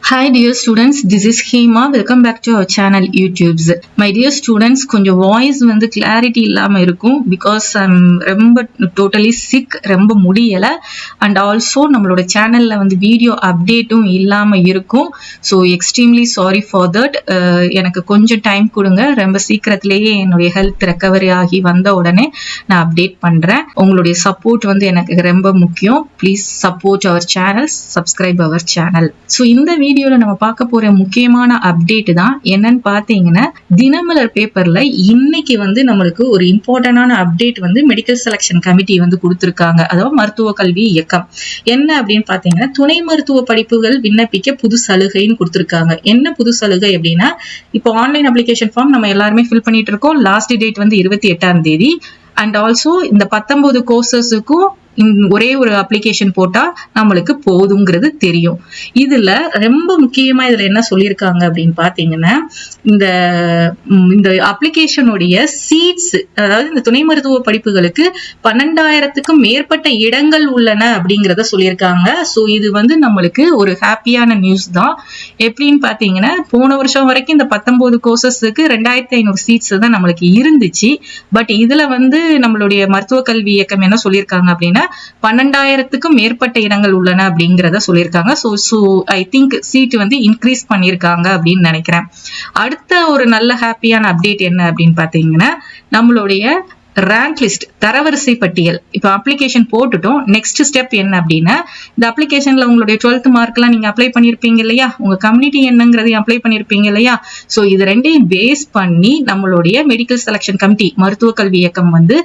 Hi dear students, this is Hema. Welcome back to our channel utipz. My dear students, கொஞ்சம் voice வந்து clarity இல்லாம இருக்கும் because I'm ரொம்ப totally sick, ரொம்ப முடியல and also நம்மளோட சேனல்ல வந்து வீடியோ அப்டேட்டும் இல்லாம இருக்கும். So extremely sorry for that. எனக்கு கொஞ்சம் டைம் கொடுங்க. ரொம்ப சீக்கிரத்திலேயே என்னுடைய ஹெல்த் ரெக்கவரி ஆகி வந்த உடனே நான் அப்டேட் பண்றேன். உங்களுடைய சப்போர்ட் வந்து எனக்கு ரொம்ப முக்கியம். Please support our channel, subscribe our channel. So இந்த வீடியோல நம்ம பார்க்க போற முக்கியமான அப்டேட் தான் என்னன்னு பாத்தீங்கன்னா, தினமலர் பேப்பர்ல இன்னைக்கு வந்து நம்மளுக்கு ஒரு இம்பார்ட்டன்டான அப்டேட் வந்து மெடிக்கல் செலக்ஷன் கமிட்டி வந்து கொடுத்திருக்காங்க. அதாவது மருத்துவ கல்வி இயக்கம் என்ன அப்படின்னு பாத்தீங்கன்னா, துணை மருத்துவ படிப்புகள் விண்ணப்பிக்க புது சலுகைன்னு கொடுத்திருக்காங்க. என்ன புது சலுகை அப்படின்னா, இப்போ ஆன்லைன் அப்ளிகேஷன் ஃபார்ம் நம்ம எல்லாருமே ஃபில் பண்ணிட்டு இருக்கோம். லாஸ்ட் டேட் வந்து 28ஆம் தேதி. அண்ட் ஆல்சோ இந்த 19 கோர்சஸுக்கும் ஒரே ஒரு அப்ளிகேஷன் போட்டா நம்மளுக்கு போதுங்கிறது தெரியும். இதுல ரொம்ப முக்கியமா இதுல என்ன சொல்லியிருக்காங்க அப்படின்னு பாத்தீங்கன்னா, இந்த அப்ளிகேஷனுடைய சீட்ஸ், அதாவது இந்த துணை மருத்துவ படிப்புகளுக்கு 12,000க்கும் மேற்பட்ட இடங்கள் உள்ளன அப்படிங்கறத சொல்லியிருக்காங்க. சோ இது வந்து நம்மளுக்கு ஒரு ஹாப்பியான நியூஸ் தான். எப்படின்னு பாத்தீங்கன்னா, போன வருஷம் வரைக்கும் இந்த 19 கோர்சஸுக்கு 2,500 சீட்ஸ் தான் நம்மளுக்கு இருந்துச்சு. பட் இதுல வந்து நம்மளுடைய மருத்துவ கல்வி இயக்கம் என்ன சொல்லியிருக்காங்க அப்படின்னா, 12,000க்கும் மேற்பட்ட இடங்கள் உள்ளன அப்படிங்கறத சொல்லியிருக்காங்க. சோ ஐ திங்க் சீட் வந்து இன்க்ரீஸ் பண்ணியிருக்காங்க அப்படின்னு நினைக்கிறேன். அடுத்த ஒரு நல்ல ஹாப்பியான அப்டேட் என்ன அப்படின்னு பாத்தீங்கன்னா, நம்மளுடைய ரேங்க் லிஸ்ட், தரவரிசை பட்டியல். இப்போ அப்ளிகேஷன் போட்டுட்டோம். நெக்ஸ்ட் ஸ்டெப் என்ன அப்படின்னா, இந்த அப்ளிகேஷன்ல உங்களுடைய 12th மார்க் எல்லாம் நீங்க அப்ளை பண்ணிருப்பீங்க இல்லையா, உங்க கம்யூனிட்டி என்னங்கிறதையும் அப்ளை பண்ணிருப்பீங்க இல்லையா. சோ இது ரெண்டையும் பேஸ் பண்ணி நம்மளுடைய மெடிக்கல் செலக்ஷன் கமிட்டி, மருத்துவ கல்வி இயக்கம் வந்து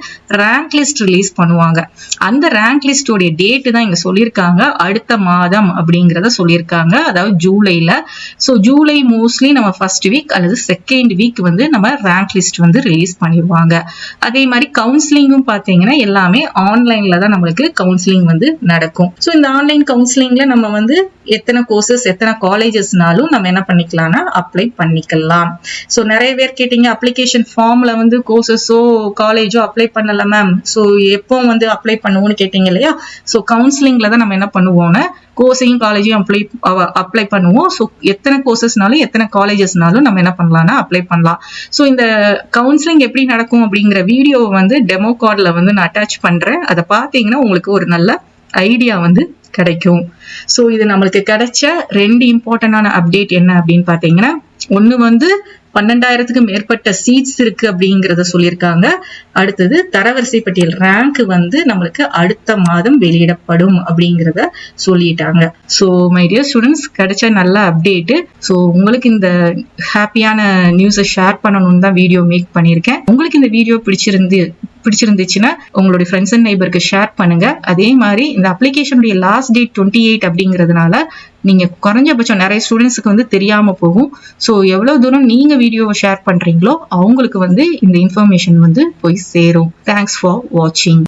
ரேங்க் லிஸ்ட் ரிலீஸ் பண்ணுவாங்க. அந்த ரேங்க் லிஸ்டோடைய டேட் தான் இங்க சொல்லியிருக்காங்க, அடுத்த மாதம் அப்படிங்கறத சொல்லியிருக்காங்க, அதாவது ஜூலைல. சோ ஜூலை மோஸ்ட்லி நம்ம ஃபர்ஸ்ட் வீக் அல்லது செகண்ட் வீக் வந்து நம்ம ரேங்க் லிஸ்ட் வந்து ரிலீஸ் பண்ணிடுவாங்க. அதே மாதிரி கவுன்சிலிங்கும் பாத்தீங்கன்னா எல்லாமே ஆன்லைன்ல தான் நம்மளுக்கு கவுன்சிலிங் வந்து நடக்கும். சோ இந்த ஆன்லைன் கவுன்சிலிங்ல நம்ம வந்து எத்தனை கோர்சஸ் எத்தனை காலேஜஸ்னாலும் நம்ம என்ன பண்ணிக்கலாம்னா அப்ளை பண்ணிக்கலாம். சோ நிறைய பேர் கேட்டீங்க, அப்ளிகேஷன் ஃபார்ம்ல வந்து கோர்சஸோ காலேஜோ அப்ளை பண்ணல மேம், சோ எப்போ வந்து அப்ளை பண்ணுவோம்னு கேட்டீங்க இல்லையா. சோ கவுன்சிலிங்ல தான் நம்ம என்ன பண்ணுவோம்னா கோர்ஸையும் காலேஜையும் அப்ளை பண்ணுவோம். ஸோ எத்தனை கோர்சஸ்னாலும் எத்தனை காலேஜஸ்னாலும் நம்ம என்ன பண்ணலாம்னா அப்ளை பண்ணலாம். ஸோ இந்த கவுன்சிலிங் எப்படி நடக்கும் அப்படிங்கிற வீடியோவை வந்து டெமோ கார்டில் வந்து நான் அட்டாச் பண்றேன். அதை பார்த்தீங்கன்னா உங்களுக்கு ஒரு நல்ல ஐடியா வந்து கிடைக்கும். ஸோ இது நம்மளுக்கு கிடைச்ச 2 இம்பார்ட்டன்டான அப்டேட் என்ன அப்படின்னு பார்த்தீங்கன்னா, ஒன்று வந்து 12,000க்கும் மேற்பட்ட சீட்ஸ் இருக்கு அப்படிங்கறத சொல்லியிருக்காங்க. அடுத்தது தரவரிசை பட்டியல் ரேங்க் வந்து நம்மளுக்கு அடுத்த மாதம் வெளியிடப்படும் அப்படிங்கறத சொல்லிட்டாங்க. சோ மை டியர் ஸ்டூடெண்ட்ஸ், கிடைச்ச நல்ல அப்டேட். சோ உங்களுக்கு இந்த ஹாப்பியான நியூஸை ஷேர் பண்ணணும்னு தான் வீடியோ மேக் பண்ணியிருக்கேன். உங்களுக்கு இந்த வீடியோ பிடிச்சிருந்துச்சுன்னா உங்களுடைய ஃப்ரெண்ட்ஸ் அண்ட் நெய்பருக்கு ஷேர் பண்ணுங்க. அதே மாதிரி இந்த அப்ளிகேஷனுடைய லாஸ்ட் டேட் 28 அப்படிங்கிறதுனால நீங்க குறைஞ்சபட்சம் நிறைய ஸ்டூடெண்ட்ஸுக்கு வந்து தெரியாம போகும். ஸோ எவ்வளவு தூரம் நீங்க வீடியோவை ஷேர் பண்றீங்களோ அவங்களுக்கு வந்து இந்த இன்ஃபர்மேஷன் வந்து போய் சேரும். தேங்க்ஸ் ஃபார் வாட்சிங்.